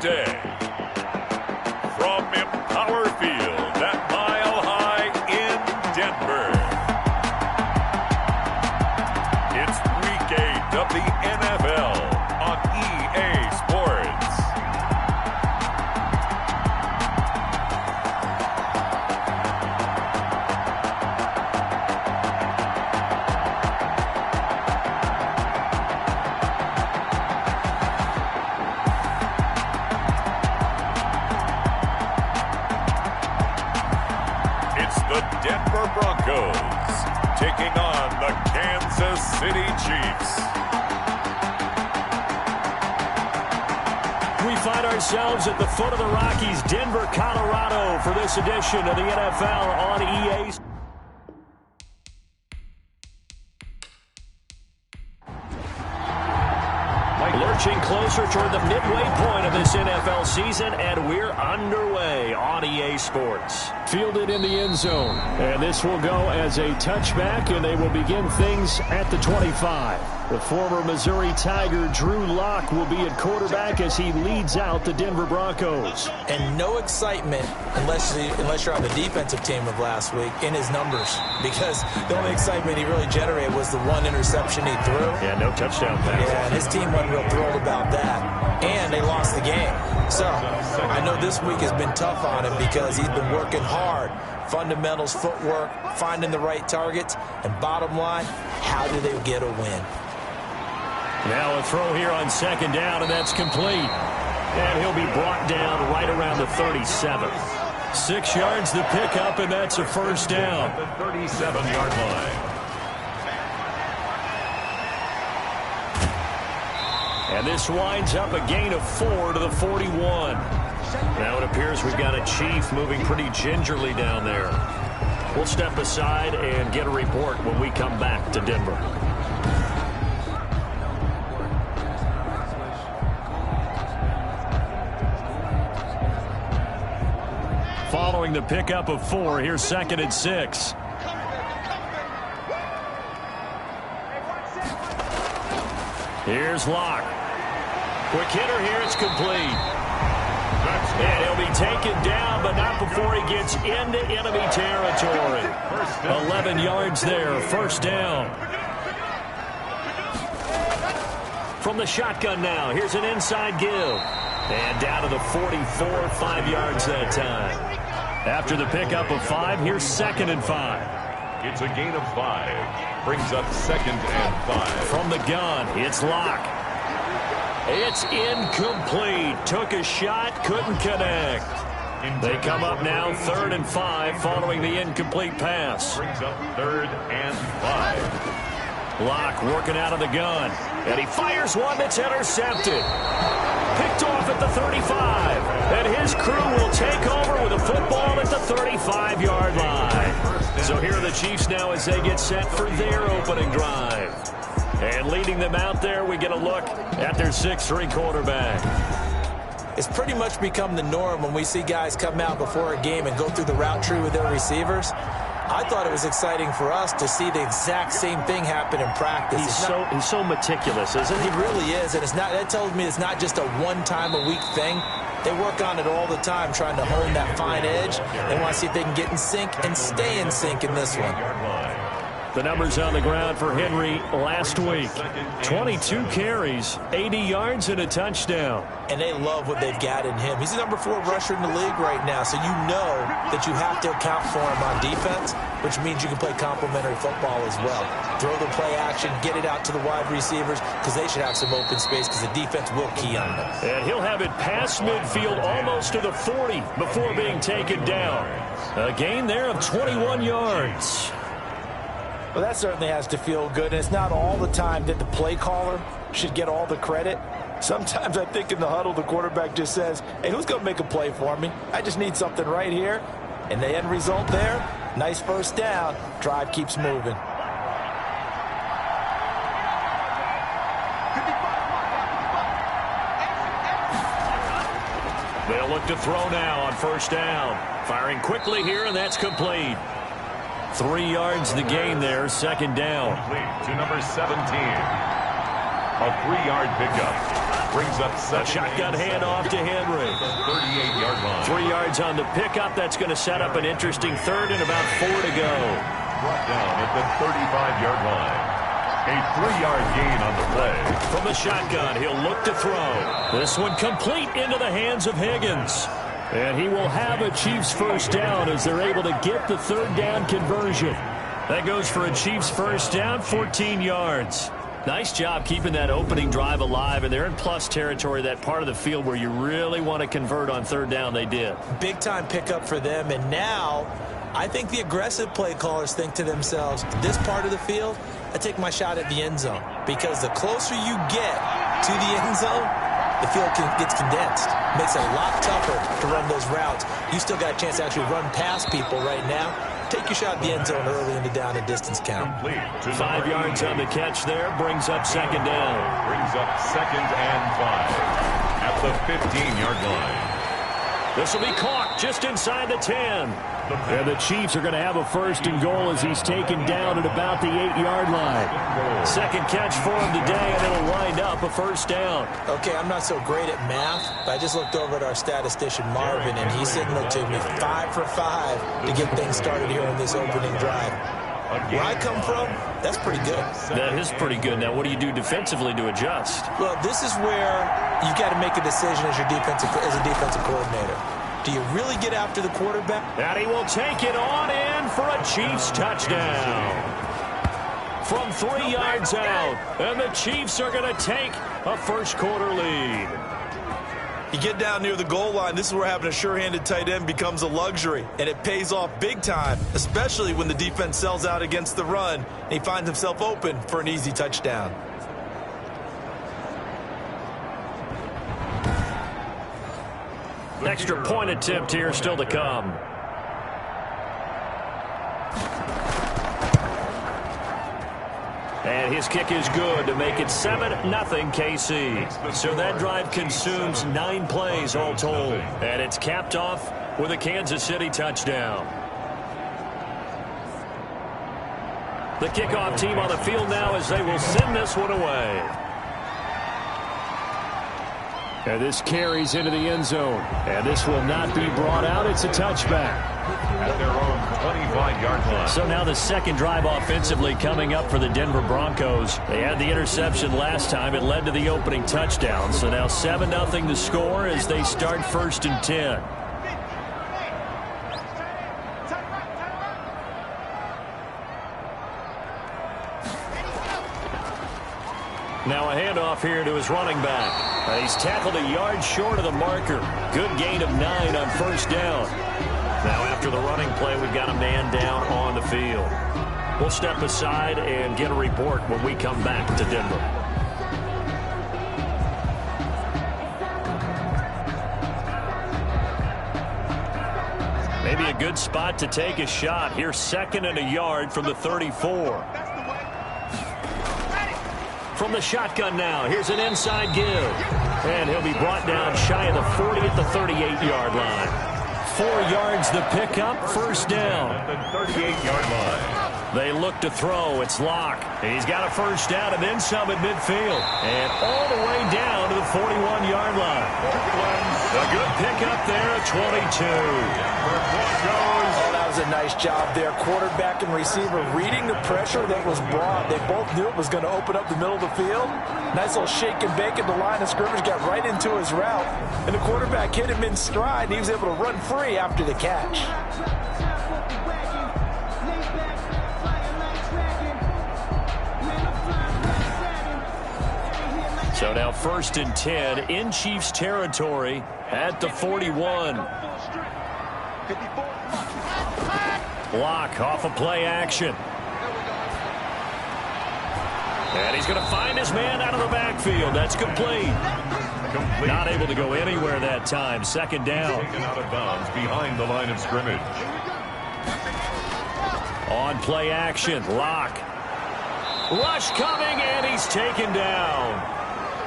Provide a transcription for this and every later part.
Tuesday. From Empower Field at Mile High in Denver. It's Week 8 of the NFL on EA Sports. The Denver Broncos taking on the Kansas City Chiefs. We find ourselves at the foot of the Rockies, Denver, Colorado, for this edition of the NFL on EA. Lurching closer toward the midway point of this NFL season, and we're underway on EA Sports. Fielded in the end zone, and this will go as a touchback, and they will begin things at the 25. The former Missouri Tiger, Drew Lock, will be at quarterback as he leads out the Denver Broncos. And no excitement, unless you're on the defensive team of last week, in his numbers. Because the only excitement he really generated was the one interception he threw. Yeah, no touchdown pass. Yeah, and his team wasn't real thrilled about that. And they lost the game. So, I know this week has been tough on him because he's been working hard. Fundamentals, footwork, finding the right targets. And bottom line, how do they get a win? Now a throw here on second down, and that's complete. And he'll be brought down right around the 37. 6 yards the pickup, and that's a first down. The 37-yard line. And this winds up a gain of 4 to the 41. Now it appears we've got a Chief moving pretty gingerly down there. We'll step aside and get a report when we come back to Denver. Following the pickup of 4, here's 2nd and 6. Here's Locke. Quick hitter here, it's complete. And he'll be taken down, but not before he gets into enemy territory. 11 yards there, first down. From the shotgun now, here's an inside give. And down to the 44, 5 yards that time. After the pickup of 5, here's 2nd and 5. It's a gain of 5. Brings up 2nd and 5. From the gun, it's Locke. It's incomplete. Took a shot, couldn't connect. They come up now 3rd and 5 following the incomplete pass. Brings up 3rd and 5. Locke working out of the gun. And he fires one that's intercepted. Picked off at the 35. And his crew will take over with a football at the 35-yard line. So here are the Chiefs now as they get set for their opening drive. And leading them out there, we get a look at their 6'3" quarterback. It's pretty much become the norm when we see guys come out before a game and go through the route tree with their receivers. I thought it was exciting for us to see the exact same thing happen in practice. He's so meticulous, isn't he? He really is, and that tells me it's not just a one-time-a-week thing. They work on it all the time, trying to hone that fine edge. They want to see if they can get in sync and stay in sync in this one. The numbers on the ground for Henry last week. 22 carries, 80 yards, and a touchdown. And they love what they've got in him. He's the number 4 rusher in the league right now, so you know that you have to account for him on defense, which means you can play complementary football as well. Throw the play action, get it out to the wide receivers, because they should have some open space, because the defense will key on them. And he'll have it past midfield almost to the 40 before being taken down. A gain there of 21 yards. Well, that certainly has to feel good, and it's not all the time that the play caller should get all the credit. Sometimes I think in the huddle, the quarterback just says, hey, who's going to make a play for me? I just need something right here. And the end result there, nice first down. Drive keeps moving. They'll look to throw now on first down. Firing quickly here, and that's complete. 3 yards the gain there, second down. Complete to number 17. A 3-yard pickup. Brings up a shotgun handoff to Henry. 38-yard line. 3 yards on the pickup. That's going to set up an interesting third and about 4 to go. Brought down at the 35-yard line. A 3-yard gain on the play. From the shotgun, he'll look to throw. This one complete into the hands of Higgins. And he will have a Chiefs first down as they're able to get the third down conversion. That goes for a Chiefs first down, 14 yards. Nice job keeping that opening drive alive, and they're in plus territory, that part of the field where you really want to convert on third down. They did. Big-time pickup for them, and now I think the aggressive play callers think to themselves, this part of the field, I take my shot at the end zone, because the closer you get to the end zone, the field gets condensed. Makes it a lot tougher to run those routes. You still got a chance to actually run past people right now. Take your shot at the end zone early in the down and distance count. 5 yards on the catch there. Brings up second down. Brings up 2nd and 5 at the 15-yard line. This will be caught just inside the 10. And the Chiefs are going to have a first and goal as he's taken down at about the 8-yard line. Second catch for him today, and it'll wind up a first down. Okay, I'm not so great at math, but I just looked over at our statistician, Marvin, and he signaled to me 5 for 5 to get things started here on this opening drive. Where I come from, that's pretty good. That is pretty good. Now, what do you do defensively to adjust? Well, this is where you got to make a decision as a defensive coordinator. Do you really get after the quarterback? And he will take it on in for a Chiefs touchdown. From 3 yards out, and the Chiefs are going to take a first quarter lead. You get down near the goal line, this is where having a sure-handed tight end becomes a luxury, and it pays off big time, especially when the defense sells out against the run, and he finds himself open for an easy touchdown. Extra point attempt here still to come. And his kick is good to make it 7-0 KC. So that drive consumes 9 plays all told. And it's capped off with a Kansas City touchdown. The kickoff team on the field now as they will send this one away. And this carries into the end zone. And this will not be brought out. It's a touchback. At their own 25-yard line. So now the second drive offensively coming up for the Denver Broncos. They had the interception last time. It led to the opening touchdown. So now 7-0 the score as they start 1st and 10. Now a handoff here to his running back. He's tackled a yard short of the marker. Good gain of 9 on first down. Now after the running play, we've got a man down on the field. We'll step aside and get a report when we come back to Denver. Maybe a good spot to take a shot. Here's 2nd and a yard from the 34. From the shotgun now, here's an inside give. And he'll be brought down shy of the 40 at the 38-yard line. 4 yards the pickup, first down. At the 38-yard line. They look to throw. It's Locke. He's got a first down and then some at midfield. And all the way down to the 41-yard line. A good pickup there at 22. A nice job there. Quarterback and receiver reading the pressure that was brought. They both knew it was going to open up the middle of the field. Nice little shake and bake at the line of scrimmage, got right into his route. And the quarterback hit him in stride, and he was able to run free after the catch. So now 1st and 10 in Chiefs territory at the 41. Block off of play action. And he's going to find his man out of the backfield. That's complete. Not able to go anywhere that time. 2nd down. Taken out of bounds behind the line of scrimmage. On play action, Locke. Rush coming, and he's taken down.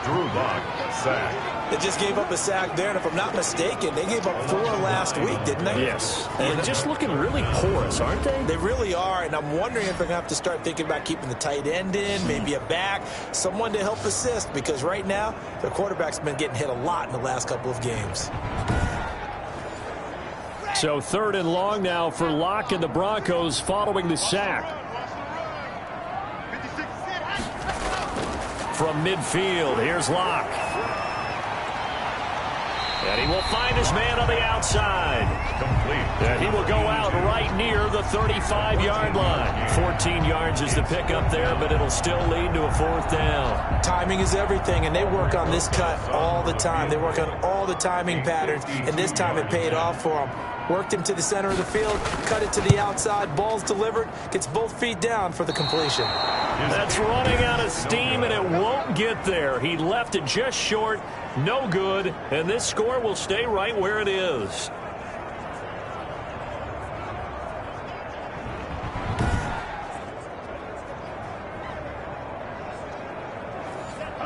Drew Lock, sack. They just gave up a sack there, and if I'm not mistaken, they gave up 4 last week, didn't they? Yes. And just looking really porous, aren't they? They really are, and I'm wondering if they're going to have to start thinking about keeping the tight end in, maybe a back, someone to help assist, because right now, their quarterback's been getting hit a lot in the last couple of games. So 3rd and long now for Locke and the Broncos following the sack. From midfield, here's Locke. And he will find his man on the outside. Complete. And he will go out right near the 35-yard line. 14 yards is the pickup there, but it'll still lead to a 4th down. Timing is everything, and they work on this cut all the time. They work on all the timing patterns, and this time it paid off for them. Worked him to the center of the field, cut it to the outside, ball's delivered, gets both feet down for the completion. That's running out of steam, and it won't get there. He left it just short, no good, and this score will stay right where it is.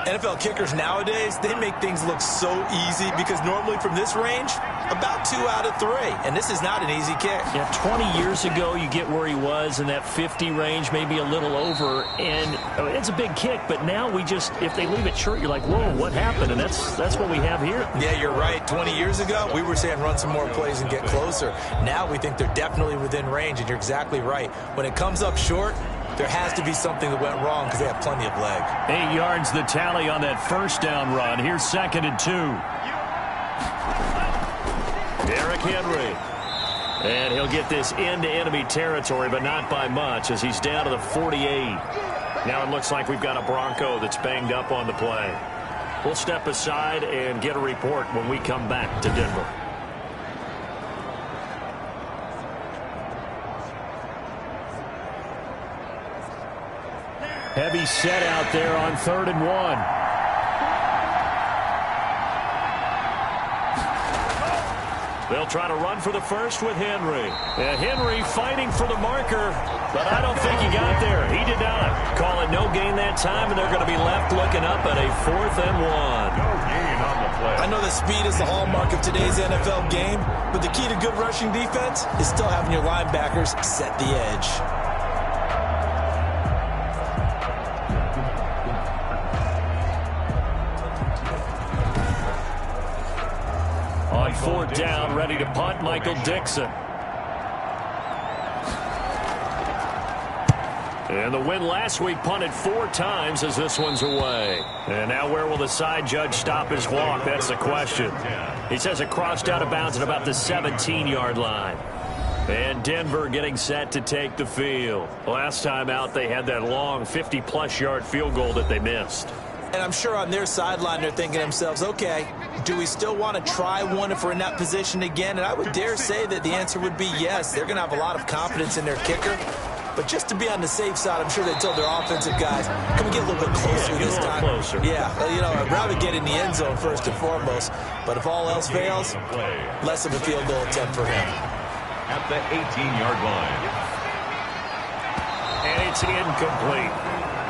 NFL kickers nowadays, they make things look so easy because normally from this range, about 2 out of 3. And this is not an easy kick. Yeah, 20 years ago, you get where he was in that 50 range, maybe a little over. And it's a big kick, but now we just, if they leave it short, you're like, whoa, what happened? And that's what we have here. Yeah, you're right. 20 years ago, we were saying run some more plays and get closer. Now we think they're definitely within range, and you're exactly right. When it comes up short, there has to be something that went wrong because they have plenty of leg. 8 yards the tally on that 1st down run. Here's 2nd and 2. Derrick Henry. And he'll get this into enemy territory, but not by much as he's down to the 48. Now it looks like we've got a Bronco that's banged up on the play. We'll step aside and get a report when we come back to Denver. Heavy set out there on 3rd and 1. They'll try to run for the first with Henry. And Henry fighting for the marker, but I don't think he got there. He did not. Call it no gain that time, and they're going to be left looking up at a 4th and 1. No gain on the play. I know that speed is the hallmark of today's NFL game, but the key to good rushing defense is still having your linebackers set the edge. On 4th down, ready to punt, Michael Dixon. And the win last week punted 4 times as this one's away. And now where will the side judge stop his walk? That's the question. He says it crossed out of bounds at about the 17-yard line. And Denver getting set to take the field. Last time out, they had that long 50-plus yard field goal that they missed. And I'm sure on their sideline they're thinking to themselves, okay, do we still want to try one if we're in that position again? And I would dare say that the answer would be yes. They're going to have a lot of confidence in their kicker. But just to be on the safe side, I'm sure they told their offensive guys, can we get a little bit closer this time? Closer. Yeah, you know, I'd rather get in the end zone first and foremost. But if all else fails, less of a field goal attempt for him. At the 18-yard line. And it's incomplete.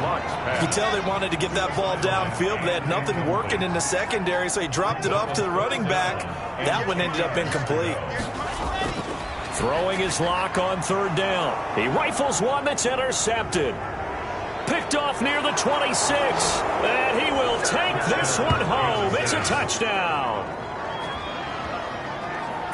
You can tell they wanted to get that ball downfield, but they had nothing working in the secondary, so he dropped it off to the running back. That one ended up incomplete. Throwing his Lock on 3rd down. He rifles one that's intercepted. Picked off near the 26. And he will take this one home. It's a touchdown.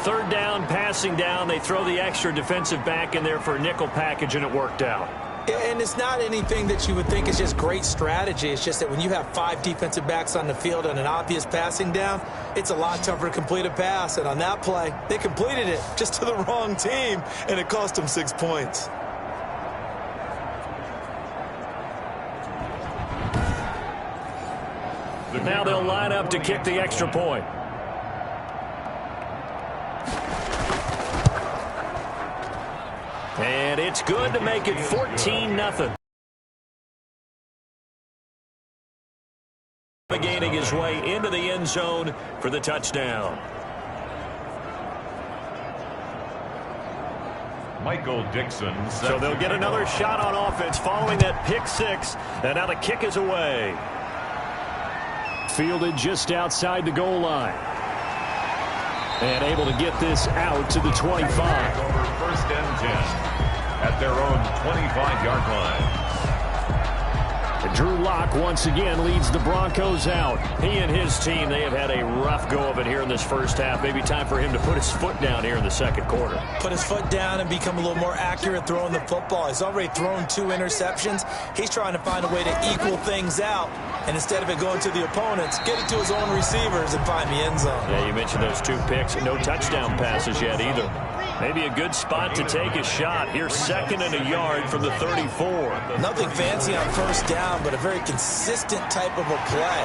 3rd down, passing down. They throw the extra defensive back in there for a nickel package, and it worked out. And it's not anything that you would think is just great strategy. It's just that when you have 5 defensive backs on the field on an obvious passing down, it's a lot tougher to complete a pass. And on that play, they completed it just to the wrong team, and it cost them 6 points. Now they'll line up to kick the extra point. And it's good to make it 14-0. Gaining his way into the end zone for the touchdown. Michael Dixon. So they'll get another shot on offense following that pick 6. And now the kick is away. fielded just outside the goal line. And able to get this out to the 25. First and 10 at their own 25-yard line. Drew Lock once again leads the Broncos out. He and his team, they have had a rough go of it here in this first half. Maybe time for him to put his foot down here in the second quarter. Put his foot down and become a little more accurate throwing the football. He's already thrown 2 interceptions. He's trying to find a way to equal things out. And instead of it going to the opponents, get it to his own receivers and find the end zone. Yeah, you mentioned those 2 picks. No touchdown passes yet either. Maybe a good spot to take a shot. Here's 2nd and a yard from the 34. Nothing fancy on first down, but a very consistent type of a play.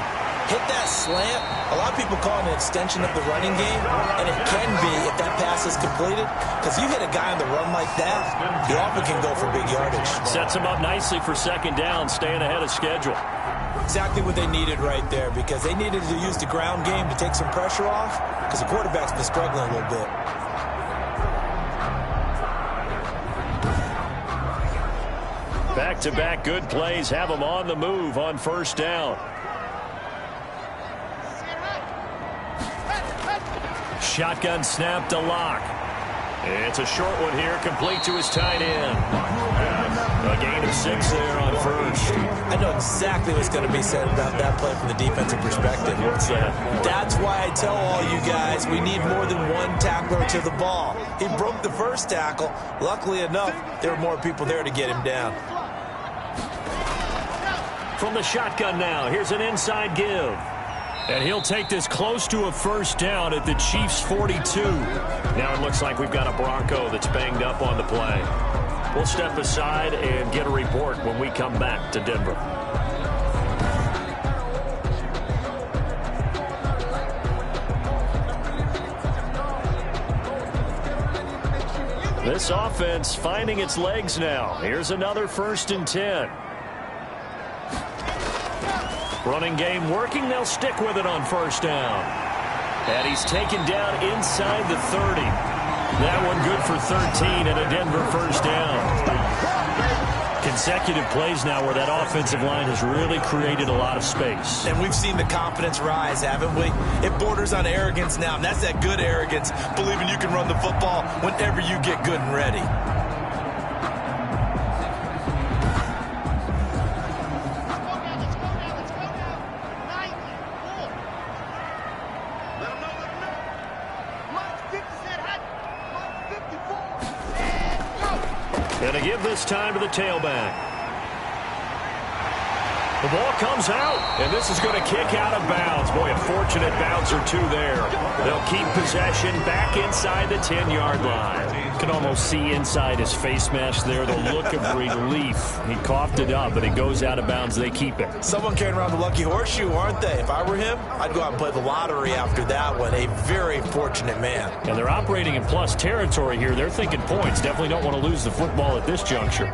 Hit that slant. A lot of people call it an extension of the running game, and it can be if that pass is completed, because you hit a guy on the run like that, he often can go for big yardage. Sets him up nicely for 2nd down, staying ahead of schedule. Exactly what they needed right there, because they needed to use the ground game to take some pressure off, because the quarterback's been struggling a little bit. Back-to-back good plays have them on the move on first down. Shotgun snap to Lock. It's a short one here, complete to his tight end. A gain of 6 there on first. I know exactly what's going to be said about that play from the defensive perspective. What's that? That's why I tell all you guys we need more than one tackler to the ball. He broke the first tackle. Luckily enough, there were more people there to get him down. From the shotgun now, here's an inside give. And he'll take this close to a first down at the Chiefs' 42. Now it looks like we've got a Bronco that's banged up on the play. We'll step aside and get a report when we come back to Denver. This offense finding its legs now. Here's another 1st and 10. Running game working. They'll stick with it on first down. And he's taken down inside the 30. That one good for 13 and a Denver first down. Consecutive plays now where that offensive line has really created a lot of space. And we've seen the confidence rise, haven't we? It borders on arrogance now, and that's that good arrogance, believing you can run the football whenever you get good and ready. Going to give this time to the tailback. The ball comes out, and this is going to kick out of bounds. Boy, a fortunate bounce or 2 there. They'll keep possession back inside the 10-yard line. You can almost see inside his face mask there the look of relief. He coughed it up, but it goes out of bounds. They keep it. Someone carrying around the lucky horseshoe, aren't they? If I were him, I'd go out and play the lottery after that one. A very fortunate man. And they're operating in plus territory here. They're thinking points. Definitely don't want to lose the football at this juncture.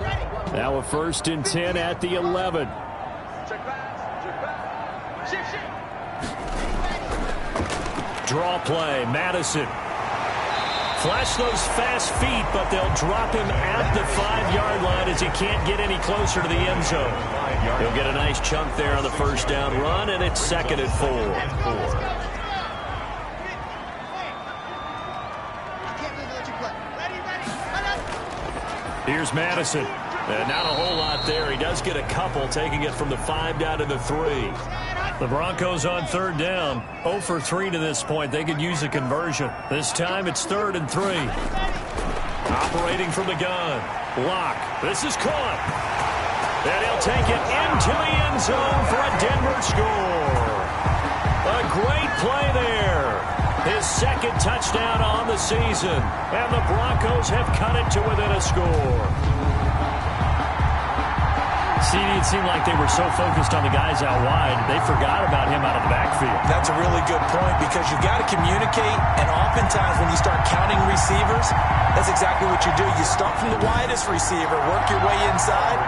Now a 1st and 10 at the 11. Draw play, Madison. Flash those fast feet, but they'll drop him at the 5-yard line as he can't get any closer to the end zone. He'll get a nice chunk there on the first down run, and it's 2nd and 4. Here's Madison. And not a whole lot there. He does get a couple, taking it from the 5 down to the 3. The Broncos on 3rd down. 0 for 3 to this point. They could use a conversion. This time it's 3rd and 3. Operating from the gun. Lock. This is caught. And he'll take it into the end zone for a Denver score. A great play there. His 2nd touchdown on the season. And the Broncos have cut it to within a score. CD, it seemed like they were so focused on the guys out wide, they forgot about him out of the backfield. That's a really good point, because you've got to communicate, and oftentimes when you start counting receivers, that's exactly what you do. You start from the widest receiver, work your way inside.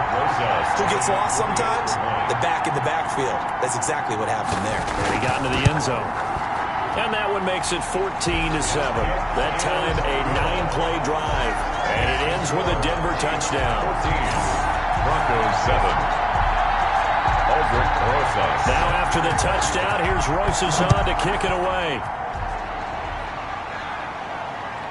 Who gets lost sometimes? The back in the backfield. That's exactly what happened there. And he got into the end zone. And that one makes it 14-7. That time a 9-play drive. And it ends with a Denver touchdown. Broncos 7. Maverick Rosas. Now after the touchdown, here's Rosas on to kick it away.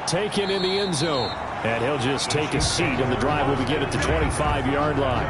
Taken in the end zone. And he'll just take a seat, and the drive will begin at the 25-yard line.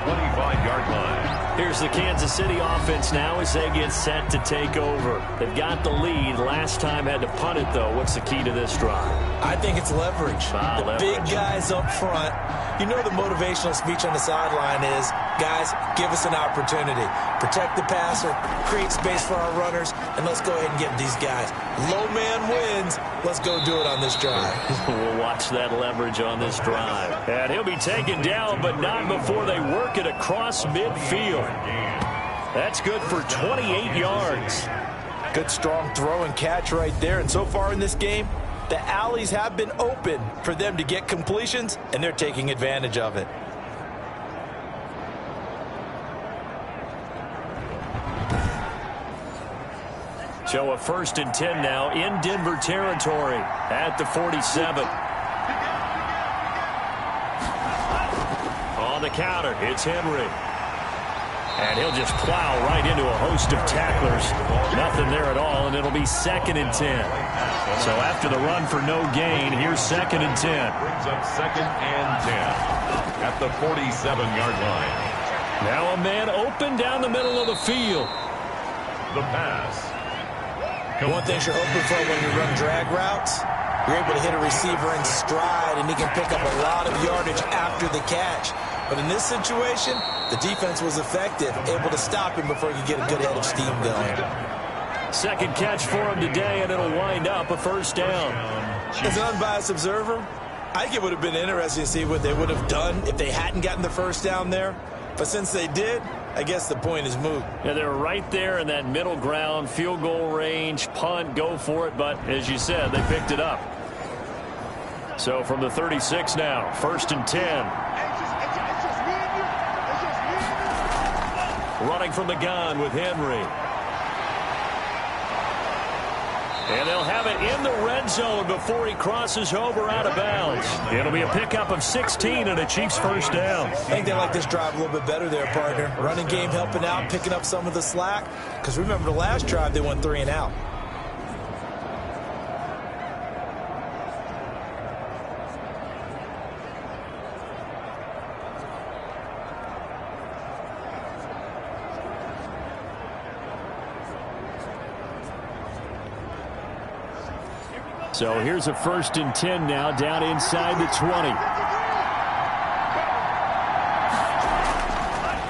25-yard line. Here's the Kansas City offense now as they get set to take over. They've got the lead. Last time had to punt it, though. What's the key to this drive? I think it's leverage. The big guys up front. You know the motivational speech on the sideline is, guys, give us an opportunity. Protect the passer, create space for our runners, and let's go ahead and get these guys. Low man wins. Let's go do it on this drive. We'll watch that leverage on this drive. And he'll be taken down, but not before they work it across midfield. That's good for 28 yards. Good strong throw and catch right there. And so far in this game, the alleys have been open for them to get completions, and they're taking advantage of it. So a 1st and 10 now in Denver territory at the 47. On the counter, it's Henry. And he'll just plow right into a host of tacklers. Nothing there at all, and it'll be 2nd and 10. So after the run for no gain, here's 2nd and 10. Brings up 2nd and 10 at the 47-yard line. Now a man open down the middle of the field. The pass. One thing you're hoping for when you run drag routes, you're able to hit a receiver in stride, and he can pick up a lot of yardage after the catch. But in this situation, the defense was effective, able to stop him before he could get a good head of steam going. 2nd catch for him today, and it'll wind up a 1st down. As an unbiased observer, I think it would have been interesting to see what they would have done if they hadn't gotten the 1st down there. But since they did, I guess the point is moot. Yeah, they're right there in that middle ground, field goal range, punt, go for it. But as you said, they picked it up. So from the 36 now, 1st and 10. Running from the gun with Henry. And they'll have it in the red zone before he crosses over out of bounds. It'll be a pickup of 16 and a Chiefs 1st down. I think they like this drive a little bit better there, partner. Running game helping out, picking up some of the slack. Because remember the last drive, they went 3 and out. So here's a 1st and 10 now down inside the 20.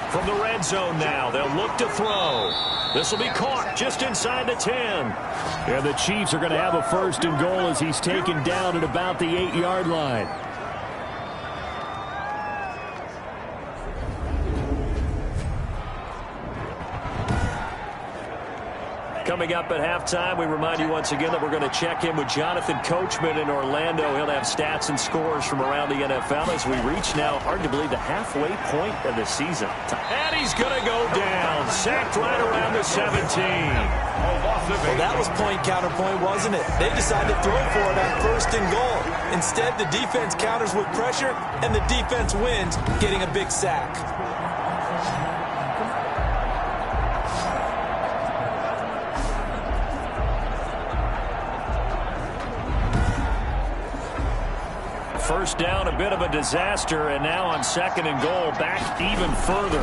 From the red zone now, they'll look to throw. This will be caught just inside the 10. And the Chiefs are going to have a 1st and goal as he's taken down at about the 8-yard line. Coming up at halftime, we remind you once again that we're going to check in with Jonathan Coachman in Orlando. He'll have stats and scores from around the NFL as we reach now, hard to believe, the halfway point of the season. And he's going to go down, sacked right around the 17. Well, that was point counterpoint, wasn't it? They decided to throw for it on 1st and goal. Instead, the defense counters with pressure, and the defense wins, getting a big sack. First down, a bit of a disaster, and now on 2nd and goal, back even further.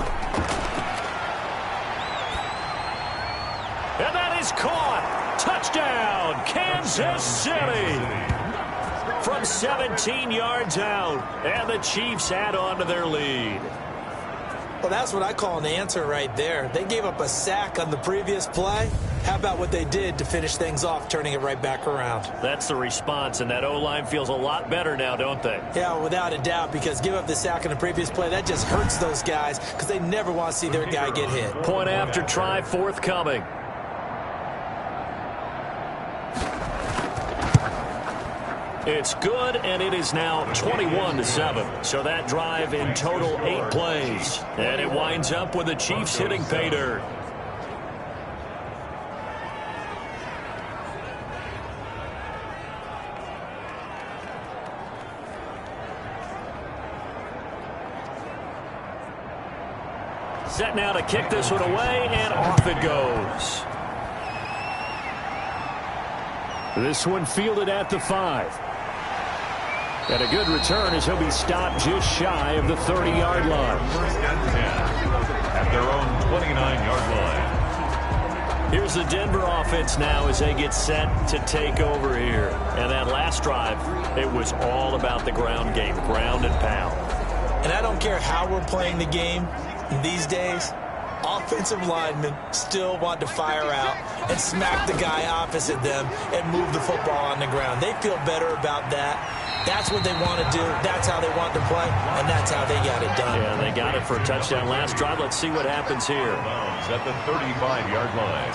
And that is caught. Touchdown, Kansas City. From 17 yards out, and the Chiefs add on to their lead. Well, that's what I call an answer right there. They gave up a sack on the previous play. How about what they did to finish things off, turning it right back around? That's the response, and that O-line feels a lot better now, don't they? Yeah, without a doubt, because give up the sack on the previous play, that just hurts those guys because they never want to see their guy get hit. Point after try forthcoming. It's good, and it is now 21-7. So that drive in total 8 plays. And it winds up with the Chiefs hitting pay dirt. Set now to kick this one away, and off it goes. This one fielded at the 5. And a good return as he'll be stopped just shy of the 30-yard line. First and 10 at their own 29-yard line. Here's the Denver offense now as they get set to take over here. And that last drive, it was all about the ground game, ground and pound. And I don't care how we're playing the game these days, offensive linemen still want to fire out and smack the guy opposite them and move the football on the ground. They feel better about that. That's what they want to do. That's how they want to play, and that's how they got it done. Yeah, they got it for a touchdown last drive. Let's see what happens here. At the 35-yard line.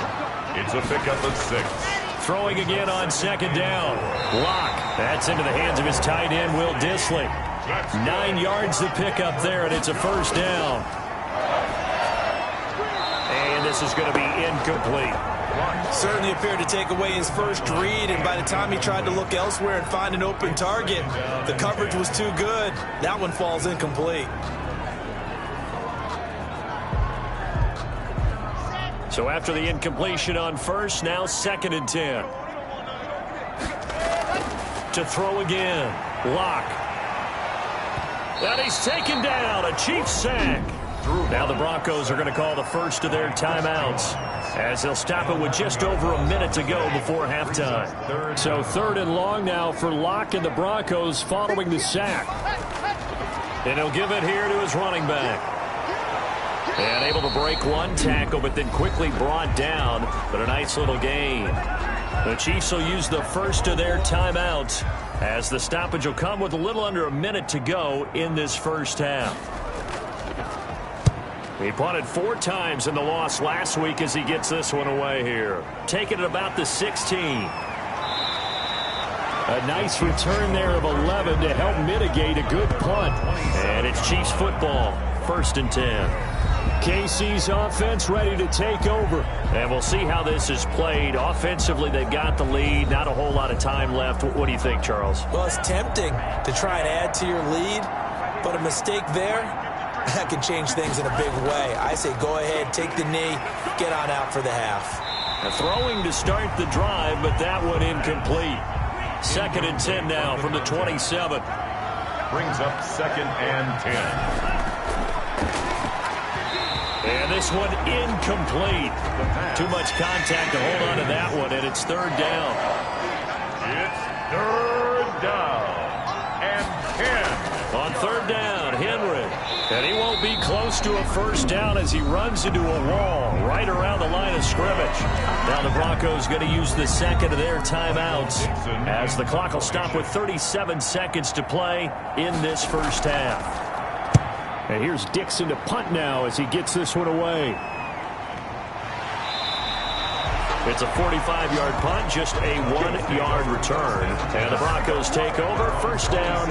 It's a pickup of 6. Throwing again on second down. Locke. That's into the hands of his tight end, Will Dissly. 9 yards to pick up there, and it's a first down. And this is going to be incomplete. Certainly appeared to take away his first read, and by the time he tried to look elsewhere and find an open target, the coverage was too good. That one falls incomplete. So after the incompletion on first, now 2nd and 10. To throw again. Locke. And he's taken down. A Chiefs sack. Now the Broncos are going to call the first of their timeouts as they'll stop it with just over a minute to go before halftime. So 3rd and long now for Locke and the Broncos following the sack. And he'll give it here to his running back. And able to break one tackle, but then quickly brought down. But a nice little gain. The Chiefs will use the first of their timeouts as the stoppage will come with a little under a minute to go in this first half. He punted 4 times in the loss last week as he gets this one away here. Taking it about the 16. A nice return there of 11 to help mitigate a good punt. And it's Chiefs football, 1st and 10. KC's offense ready to take over. And we'll see how this is played. Offensively, they've got the lead. Not a whole lot of time left. What do you think, Charles? Well, it's tempting to try and add to your lead, but a mistake there, that can change things in a big way. I say go ahead, take the knee, get on out for the half. Throwing to start the drive, but that one incomplete. 2nd and 10 now from the 27. Brings up 2nd and 10. And this one incomplete. Too much contact to hold on to that one, and it's 3rd down. It's 3rd down and 10. On 3rd down, Henry. And he won't be close to a first down as he runs into a wall right around the line of scrimmage. Now the Broncos going to use the 2nd of their timeouts as the clock will stop with 37 seconds to play in this first half. And here's Dixon to punt now as he gets this one away. It's a 45-yard punt, just a 1-yard return. And the Broncos take over, 1st down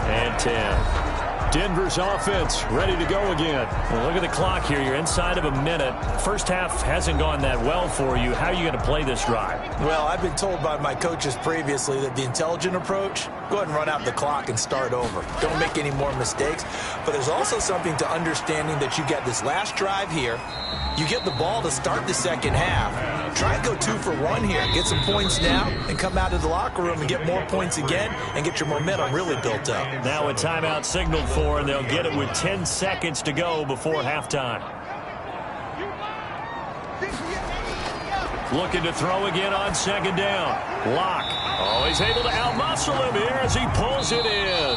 and 10. Denver's offense ready to go again. Well, look at the clock here. You're inside of a minute. First half hasn't gone that well for you. How are you going to play this drive? Well, I've been told by my coaches previously that the intelligent approach, go ahead and run out the clock and start over. Don't make any more mistakes. But there's also something to understanding that you get this last drive here. You get the ball to start the second half. Try and go 2 for 1 here. Get some points now and come out of the locker room and get more points again and get your momentum really built up. Now a timeout signaled for, and they'll get it with 10 seconds to go before halftime. Looking to throw again on 2nd down. Locke. Oh, he's able to outmuscle him here as he pulls it in.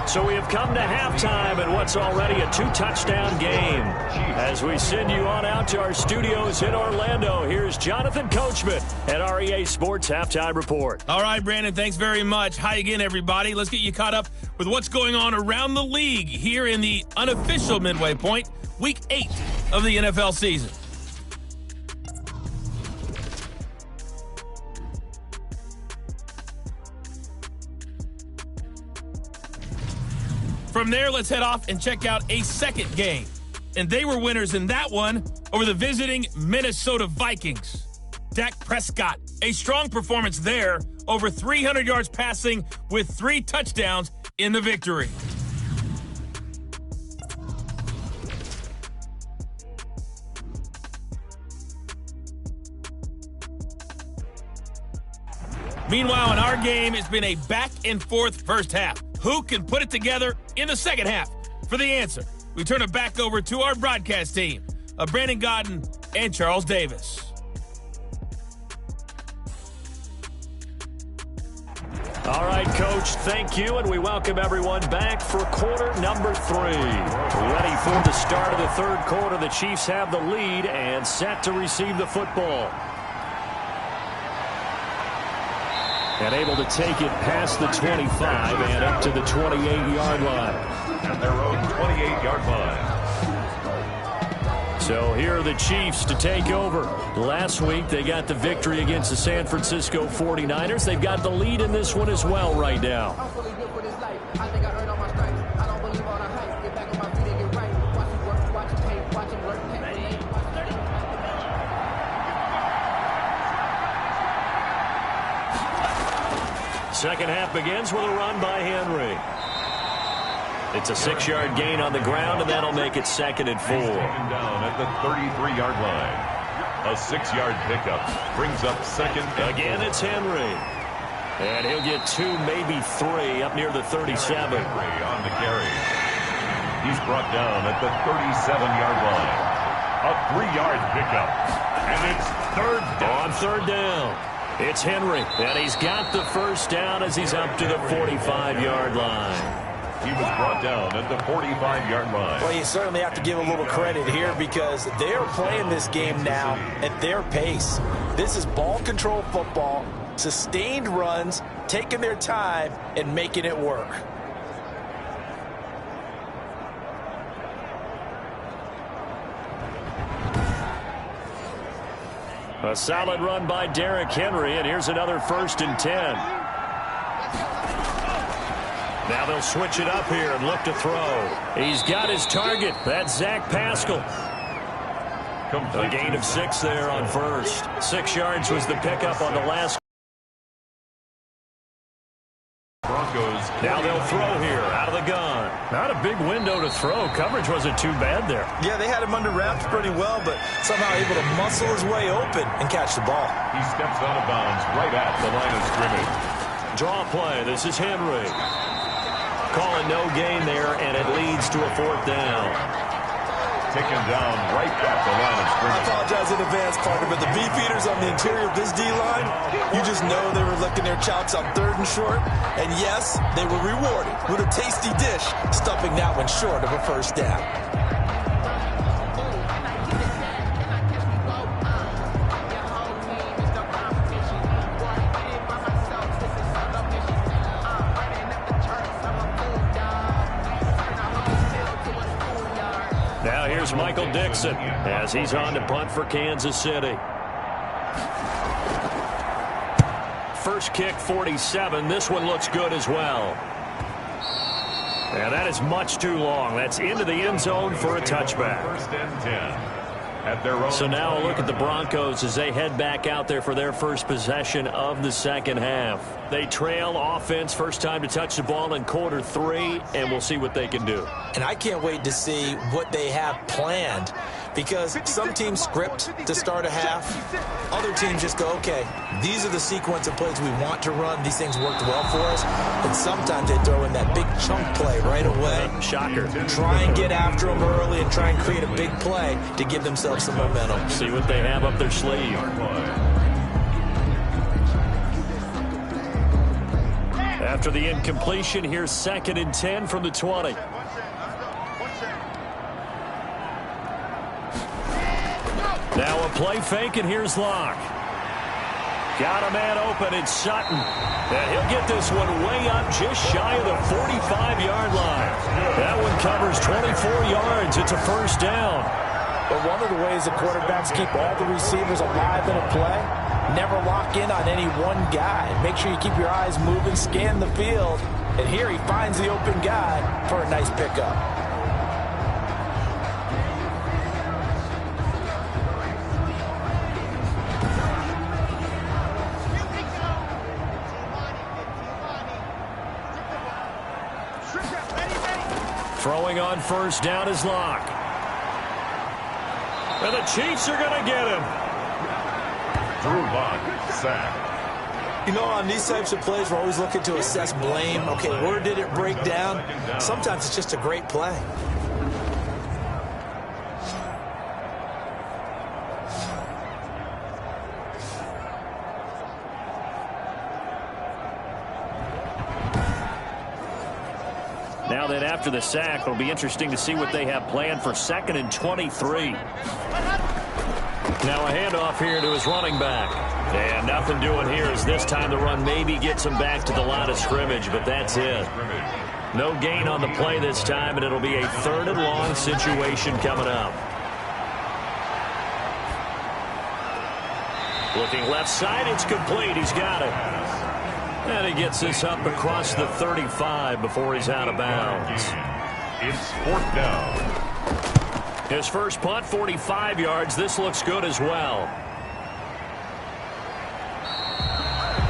So we have come to halftime in what's already a 2-touchdown game. As we send you on out to our studios in Orlando, here's Jonathan Coachman at REA Sports Halftime Report. All right, Brandon, thanks very much. Hi again, everybody. Let's get you caught up with what's going on around the league here in the unofficial midway point, Week 8 of the NFL season. From there, let's head off and check out a second game. And they were winners in that one over the visiting Minnesota Vikings. Dak Prescott, a strong performance there, over 300 yards passing with 3 touchdowns in the victory. Meanwhile, in our game, it's been a back-and-forth first half. Who can put it together in the second half? For the answer, we turn it back over to our broadcast team of Brandon Godden and Charles Davis. All right, Coach, thank you, and we welcome everyone back for quarter number 3. Ready for the start of the third quarter. The Chiefs have the lead and set to receive the football. And able to take it past the 25 and up to the 28-yard line. At their own 28-yard line. So here are the Chiefs to take over. Last week, they got the victory against the San Francisco 49ers. They've got the lead in this one as well right now. Second half begins with a run by Henry. It's a 6-yard gain on the ground, and that'll make it 2nd and 4. Taken down at the 33-yard line. A 6-yard pickup brings up 2nd and Again, 4. it's Henry. And he'll get 2, maybe 3 up near the 37. Henry on the carry. He's brought down at the 37-yard line. A 3-yard pickup. And it's 3rd down. On 3rd down, it's Henry. And he's got the first down as he's up to the 45-yard line. He was brought down at the 45-yard line. Well, you certainly have to give a little credit here because they're playing this game now at their pace. This is ball control football, sustained runs, taking their time, and making it work. A solid run by Derrick Henry, and here's another 1st and 10. Now they'll switch it up here and look to throw. He's got his target. That's Zach Pascal. A gain of 6 there on 1st. 6 yards was the pickup on the last. Broncos. Now they'll throw here out of the gun. Not a big window to throw. Coverage wasn't too bad there. Yeah, they had him under wraps pretty well, but somehow able to muscle his way open and catch the ball. He steps out of bounds right at the line of scrimmage. Draw play. This is Henry. Calling no gain there, and it leads to a 4th down. Taken down right at the line of I scrimmage. apologize in advance, partner, but the beefeaters on the interior of this D-line, you just know they were licking their chops on 3rd and short. And yes, they were rewarded with a tasty dish, stuffing that one short of a 1st down. Now here's Michael Dixon as he's on to punt for Kansas City. First kick, 47. This one looks good as well. And that is much too long. That's into the end zone for a touchback. 1st and 10. At their own. So now a look at the Broncos as they head back out there for their first possession of the second half. They trail offense, first time to touch the ball in quarter 3, and we'll see what they can do. And I can't wait to see what they have planned because some teams script to start a half. Other teams just go, okay, these are the sequence of plays we want to run. These things worked well for us. And sometimes they throw in that big chunk play right away. Shocker. Try and get after them early and try and create a big play to give themselves some momentum. See what they have up their sleeve. After the incompletion, here's 2nd and 10 from the 20. Now a play fake, and here's Locke. Got a man open, it's Sutton. And he'll get this one way up just shy of the 45-yard line. That one covers 24 yards. It's a 1st down. But one of the ways the quarterbacks keep all the receivers alive in a play, never lock in on any one guy. Make sure you keep your eyes moving, scan the field. And here he finds the open guy for a nice pickup. Throwing on 1st down is Locke. And the Chiefs are going to get him. Drew Lock, sack. You know, on these types of plays, we're always looking to assess blame. Okay, where did it break down? Sometimes it's just a great play. Now that after the sack, it'll be interesting to see what they have planned for 2nd and 23. Now a handoff here to his running back. And nothing doing here as this time the run maybe gets him back to the line of scrimmage, but that's it. No gain on the play this time, and it'll be a 3rd and long situation coming up. Looking left side, it's complete. He's got it. And he gets this up across the 35 before he's out of bounds. It's 4th down. His first punt, 45 yards. This looks good as well.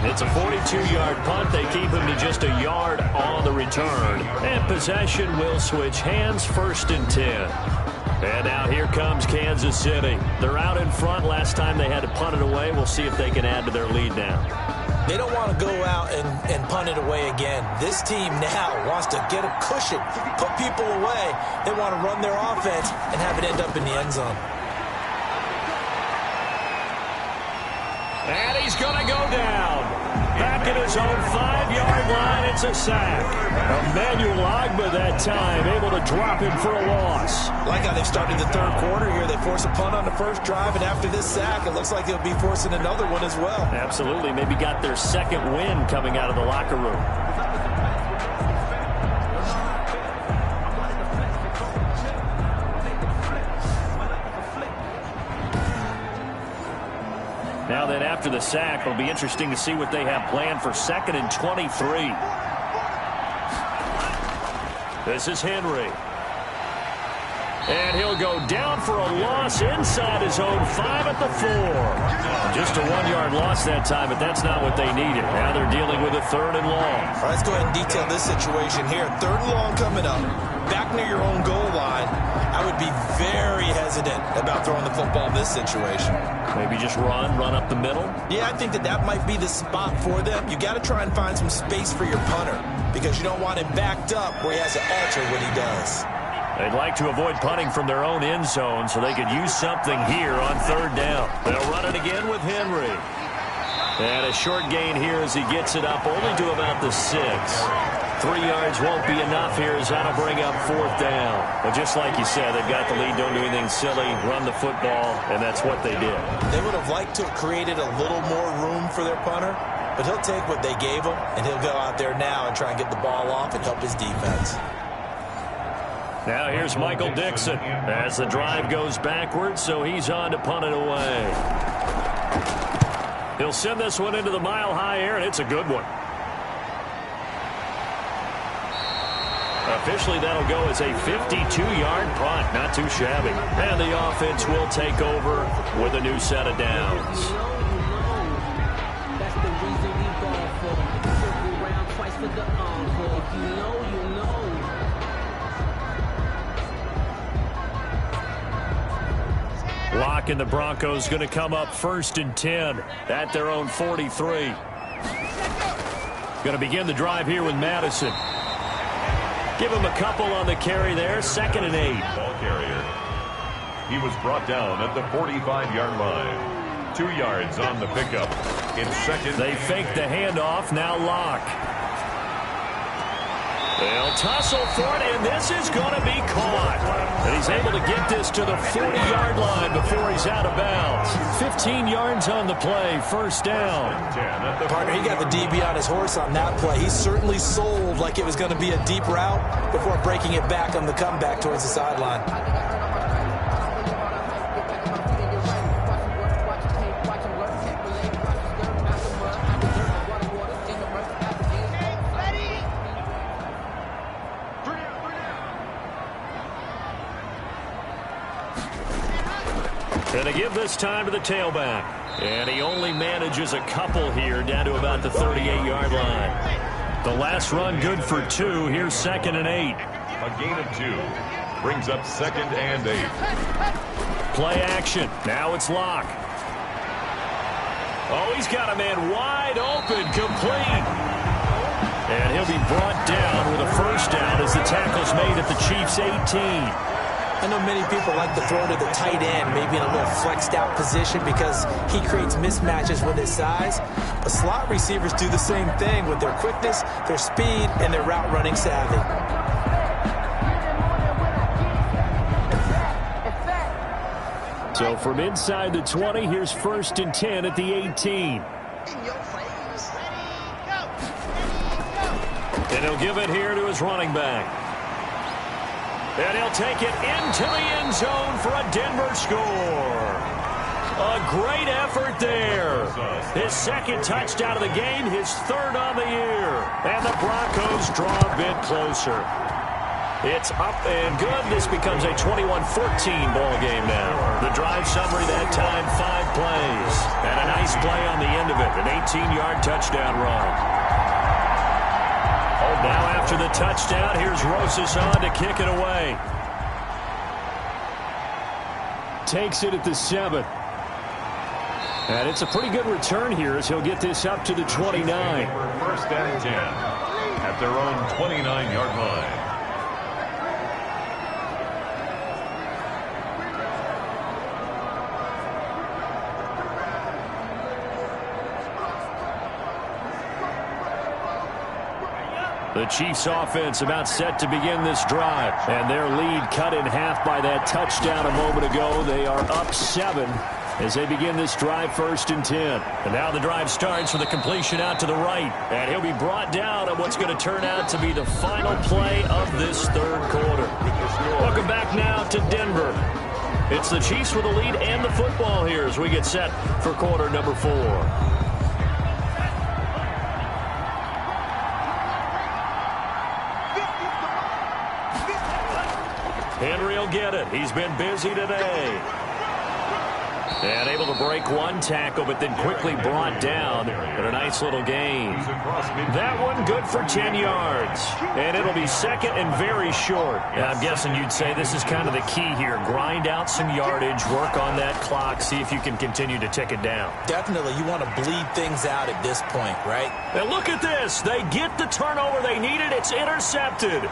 It's a 42-yard punt. They keep him to just a yard on the return. And possession will switch hands, 1st and 10. And now here comes Kansas City. They're out in front. Last time they had to punt it away. We'll see if they can add to their lead now. They don't want to go out and punt it away again. This team now wants to get a cushion, put people away. They want to run their offense and have it end up in the end zone. And he's going to go down. Back at his own 5-yard line, it's a sack. Emmanuel Ogbah that time, able to drop him for a loss. Like how they've started the 3rd quarter here. They force a punt on the first drive, and after this sack, it looks like they'll be forcing another one as well. Absolutely. Maybe got their 2nd win coming out of the locker room. Now that after the sack, it'll be interesting to see what they have planned for 2nd and 23. This is Henry. And he'll go down for a loss inside his own 5 at the 4. Just a 1-yard loss that time, but that's not what they needed. Now they're dealing with a 3rd and long. All right, let's go ahead and detail this situation here. 3rd and long coming up. Back near your own goal line. I would be very hesitant about throwing the football in this situation. Maybe just run up the middle? Yeah, I think that might be the spot for them. You got to try and find some space for your punter because you don't want him backed up where he has to alter what he does. They'd like to avoid punting from their own end zone so they could use something here on 3rd down. They'll run it again with Henry. And a short gain here as he gets it up only to about the 6. 3 yards won't be enough here as that'll bring up 4th down. But just like you said, they've got the lead, don't do anything silly, run the football, and that's what they did. They would have liked to have created a little more room for their punter, but he'll take what they gave him, and he'll go out there now and try and get the ball off and help his defense. Now here's Michael Dixon as the drive goes backwards, so he's on to punt it away. He'll send this one into the mile-high air, and it's a good one. Officially, that'll go as a 52-yard punt. Not too shabby. And the offense will take over with a new set of downs. That's the reason we ball for. Circle round twice for the encore. If you know, you know. Lock and the Broncos going to come up 1st and 10 at their own 43. Going to begin the drive here with Madison. Give him a couple on the carry there. 2nd and 8. Ball carrier. He was brought down at the 45-yard line. 2 yards on the pickup. It's 2nd. They fake the handoff. Now Locke. They'll tussle for it, and this is going to be caught. And he's able to get this to the 40-yard line before he's out of bounds. 15 yards on the play, 1st down. Partner, he got the DB on his horse on that play. He certainly sold like it was going to be a deep route before breaking it back on the comeback towards the sideline. And they give this time to the tailback. And he only manages a couple here down to about the 38-yard line. The last run good for 2. Here's 2nd and 8. A gain of 2 brings up 2nd and 8. Play action. Now it's Locke. Oh, he's got a man wide open, complete. And he'll be brought down with a first down as the tackle's made at the Chiefs' 18. I know many people like to throw to the tight end, maybe in a little flexed out position because he creates mismatches with his size. But slot receivers do the same thing with their quickness, their speed, and their route running savvy. So from inside the 20, here's 1st and 10 at the 18. And he'll give it here to his running back. And he'll take it into the end zone for a Denver score. A great effort there. His 2nd touchdown of the game, his 3rd on the year. And the Broncos draw a bit closer. It's up and good. This becomes a 21-14 ball game now. The drive summary that time, 5 plays. And a nice play on the end of it, an 18-yard touchdown run. Now after the touchdown, here's Rosas on to kick it away. Takes it at the 7. And it's a pretty good return here as he'll get this up to the 29. 1st and 10 at their own 29-yard line. The Chiefs offense about set to begin this drive. And their lead cut in half by that touchdown a moment ago. They are up 7 as they begin this drive, 1st and 10. And now the drive starts with a completion out to the right. And he'll be brought down on what's going to turn out to be the final play of this 3rd quarter. Welcome back now to Denver. It's the Chiefs with the lead and the football here as we get set for quarter number 4. Henry will get it. He's been busy today. And able to break one tackle, but then quickly brought down in a nice little gain. That one good for 10 yards. And it'll be 2nd and very short. And I'm guessing you'd say this is kind of the key here. Grind out some yardage, work on that clock, see if you can continue to tick it down. Definitely, you want to bleed things out at this point, right? And look at this. They get the turnover they needed. It's intercepted.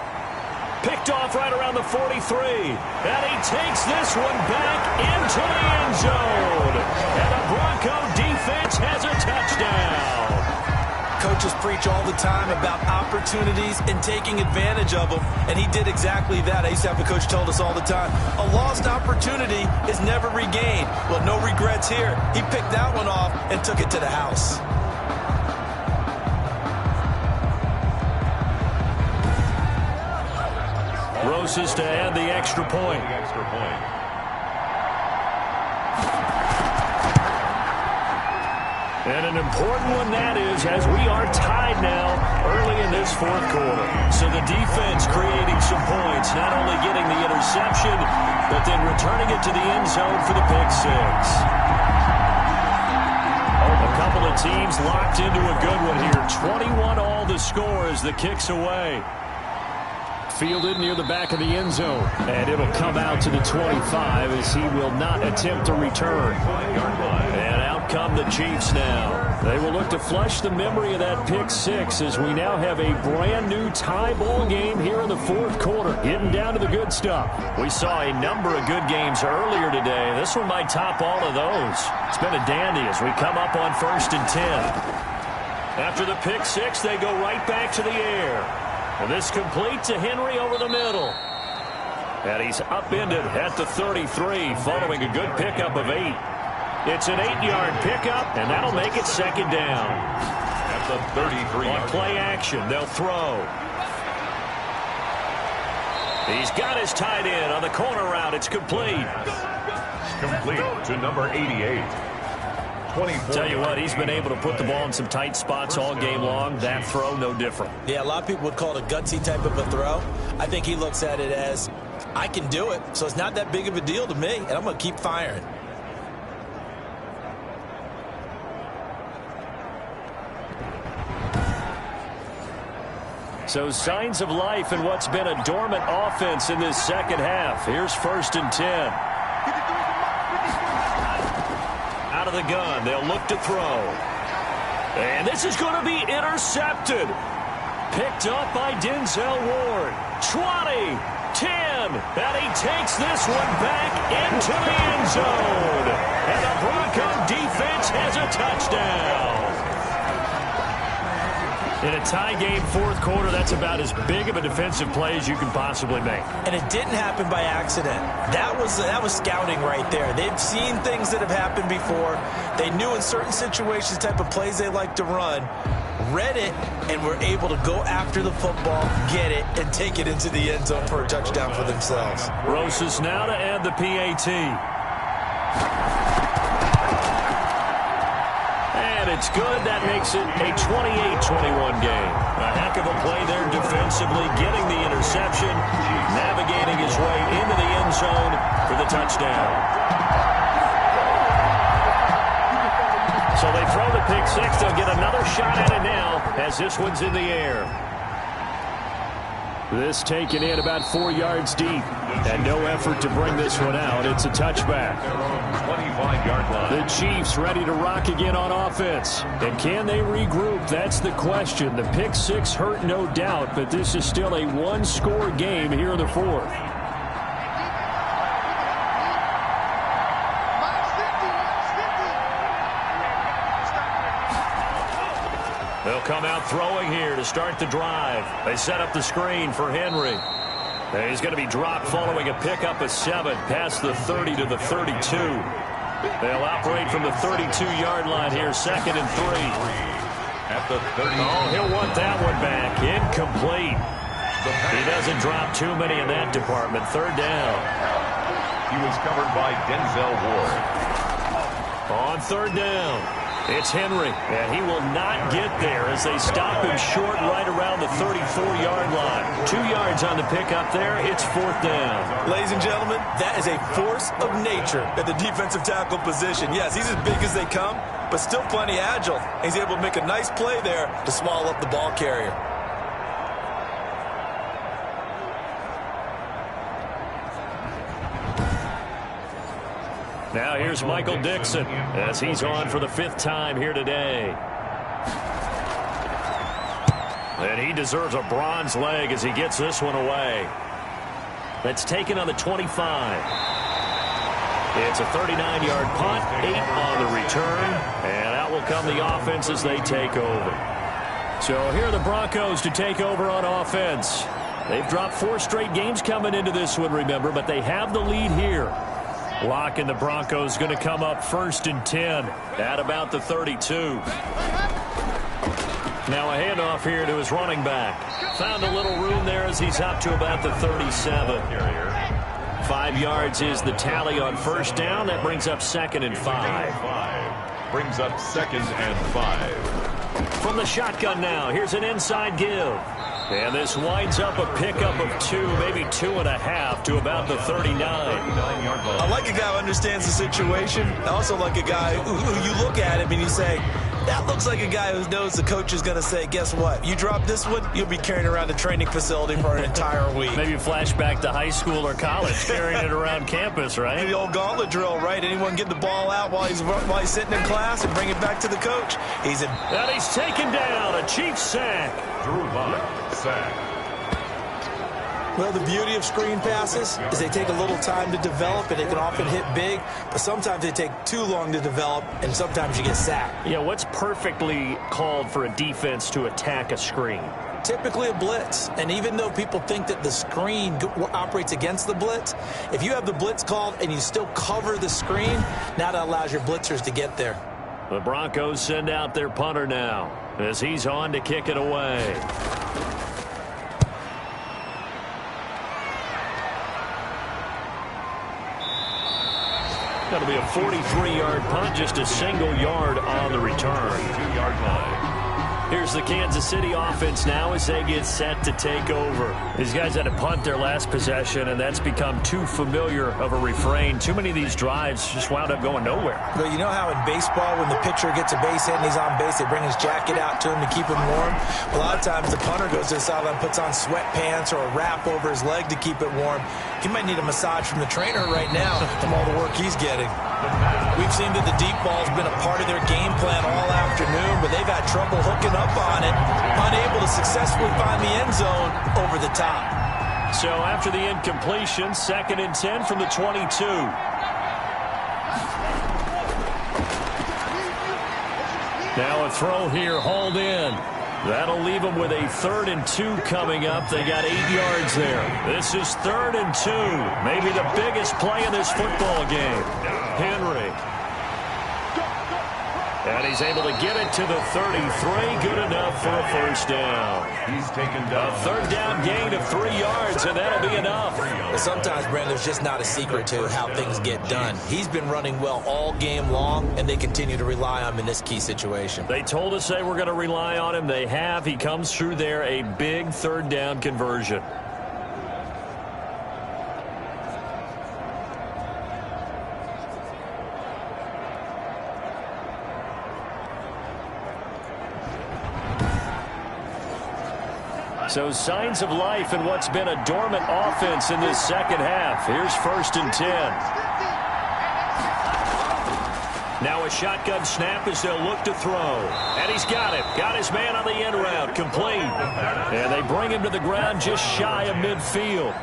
Picked off right around the 43. And he takes this one back into the end zone. And the Bronco defense has a touchdown. Coaches preach all the time about opportunities and taking advantage of them, and he did exactly that. I used to have a coach told us all the time, a lost opportunity is never regained. Well, no regrets here. He picked that one off and took it to the house. Rosas to add the extra point. And an important one that is, as we are tied now early in this 4th quarter. So the defense creating some points, not only getting the interception, but then returning it to the end zone for the pick 6. A couple of teams locked into a good one here. 21 all the score as the kick's away. Fielded near the back of the end zone. And it'll come out to the 25 as he will not attempt to return. And out come the Chiefs now. They will look to flush the memory of that pick 6 as we now have a brand new tie ball game here in the 4th quarter. Getting down to the good stuff. We saw a number of good games earlier today. This one might top all of those. It's been a dandy as we come up on 1st and 10. After the pick 6, they go right back to the air. And this complete to Henry over the middle. And he's upended at the 33 following a good pickup of 8. It's an 8-yard pickup, and that'll make it 2nd down. At the 33. On play action, they'll throw. He's got his tight end on the corner route. It's complete. Complete to number 88. Tell you what, he's been able to put the ball in some tight spots all game long. That throw, no different. Yeah, a lot of people would call it a gutsy type of a throw. I think he looks at it as, I can do it, so it's not that big of a deal to me, and I'm going to keep firing. So signs of life in what's been a dormant offense in this 2nd half. Here's 1st and 10. Out of of the gun. They'll look to throw. And this is going to be intercepted. Picked up by Denzel Ward. 20, 10, and he takes this one back into the end zone. And the Bronco defense has a touchdown. In a tie game fourth quarter, that's about as big of a defensive play as you can possibly make. And it didn't happen by accident. That was scouting right there. They've seen things that have happened before. They knew in certain situations the type of plays they like to run, read it, and were able to go after the football, get it, and take it into the end zone for a touchdown for themselves. Rosas now to add the PAT. And it's good. That makes it a 28-21 game. A heck of a play there defensively, getting the interception, navigating his way into the end zone for the touchdown. So they throw the pick six. They'll get another shot at it now as this one's in the air. This taken in about 4 yards deep. And no effort to bring this one out. It's a touchback. 25-yard line. The Chiefs ready to rock again on offense. And can they regroup? That's the question. The pick six hurt, no doubt, but this is still a one-score game here in the fourth. They'll come out throwing here to start the drive. They set up the screen for Henry. And he's going to be dropped following a pickup of 7 past the 30 to the 32. They'll operate from the 32-yard line here, 2nd and 3. At the 30. Oh, he'll want that one back. Incomplete. He doesn't drop too many in that department. 3rd down. He was covered by Denzel Ward. On 3rd down, it's Henry, and he will not get there as they stop him short right around the 34-yard line. 2 yards on the pickup there. It's 4th down. Ladies and gentlemen, that is a force of nature at the defensive tackle position. Yes, he's as big as they come, but still plenty agile. He's able to make a nice play there to swallow up the ball carrier. Now here's Michael Dixon as he's on for the 5th time here today. And he deserves a bronze leg as he gets this one away. That's taken on the 25. It's a 39-yard punt, 8 on the return, and out will come the offense as they take over. So here are the Broncos to take over on offense. They've dropped 4 straight games coming into this one, remember, but they have the lead here. Lock and the Broncos going to come up 1st and 10 at about the 32. Now a handoff here to his running back. Found a little room there as he's up to about the 37. 5 yards is the tally on 1st down. That brings up 2nd and 5. Brings up 2nd and 5. From the shotgun now, here's an inside give. And this winds up a pickup of 2, maybe 2.5 to about the 39. I like a guy who understands the situation. I also like a guy who you look at him and you say, that looks like a guy who knows the coach is going to say, guess what? You drop this one, you'll be carrying around the training facility for an entire week. Maybe flashback to high school or college, carrying it around campus, right? The old gauntlet drill, right? Anyone get the ball out while he's sitting in class and bring it back to the coach. And he's taken down. A Chiefs sack. Drew Lock, sack. Well, the beauty of screen passes is they take a little time to develop, and they can often hit big, but sometimes they take too long to develop, and sometimes you get sacked. Yeah, what's perfectly called for a defense to attack a screen? Typically a blitz, and even though people think that the screen operates against the blitz, if you have the blitz called and you still cover the screen, now that allows your blitzers to get there. The Broncos send out their punter now as he's on to kick it away. That'll be a 43-yard punt, just a single yard on the return. 2-yard line. Here's the Kansas City offense now as they get set to take over. These guys had to punt their last possession, and that's become too familiar of a refrain. Too many of these drives just wound up going nowhere. But you know how in baseball, when the pitcher gets a base hit and he's on base, they bring his jacket out to him to keep him warm? A lot of times the punter goes to the sideline, puts on sweatpants or a wrap over his leg to keep it warm. He might need a massage from the trainer right now from all the work he's getting. We've seen that the deep ball's been a part of their game plan all afternoon, but they've had trouble hooking up on it, unable to successfully find the end zone over the top. So after the incompletion, 2nd and 10 from the 22. Now a throw here, hauled in. That'll leave them with a 3rd and 2 coming up. They got 8 yards there. This is 3rd and 2. Maybe the biggest play in this football game. Henry. And he's able to get it to the 33. Good enough for a 1st down. He's taken down. A 3rd down gain of 3 yards, and that'll be enough. But sometimes, Brandon, there's just not a secret to how things get done. He's been running well all game long, and they continue to rely on him in this key situation. They told us they were going to rely on him. They have. He comes through there, a big 3rd down conversion. So signs of life in what's been a dormant offense in this 2nd half. Here's 1st and 10. Now a shotgun snap as they'll look to throw. And he's got it. Got his man on the end route. Complete. And they bring him to the ground just shy of midfield.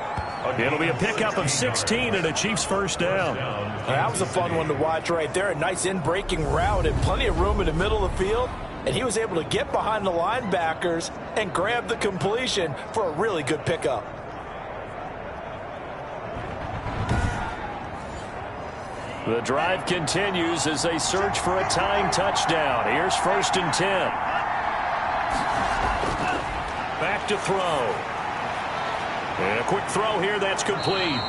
It'll be a pickup of 16 and a Chiefs 1st down. That was a fun one to watch right there. A nice in-breaking route and plenty of room in the middle of the field. And he was able to get behind the linebackers and grab the completion for a really good pickup. The drive continues as they search for a tying touchdown. Here's 1st and 10. Back to throw. And a quick throw here, that's complete.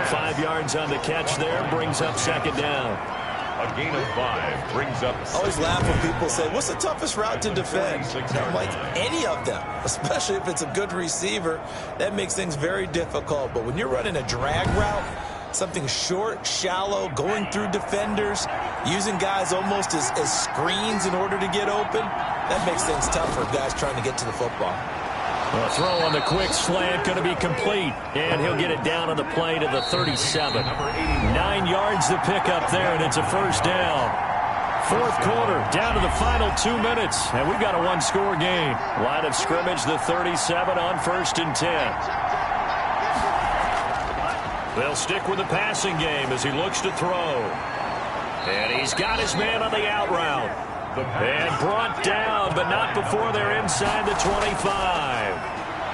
5 yards on the catch there, brings up 2nd down. A gain of 5 brings up. I always laugh when people say, what's the toughest route to defend? And I'm like, any of them, especially if it's a good receiver. That makes things very difficult. But when you're running a drag route, something short, shallow, going through defenders, using guys almost as screens in order to get open, that makes things tough for guys trying to get to the football. A throw on the quick slant going to be complete. And he'll get it down on the play to the 37. 9 yards to pick up there, and it's a 1st down. 4th quarter, down to the final 2 minutes. And we've got a 1-score game. Line of scrimmage, the 37 on 1st and 10. They'll stick with the passing game as he looks to throw. And he's got his man on the out route. And brought down, but not before they're inside the 25.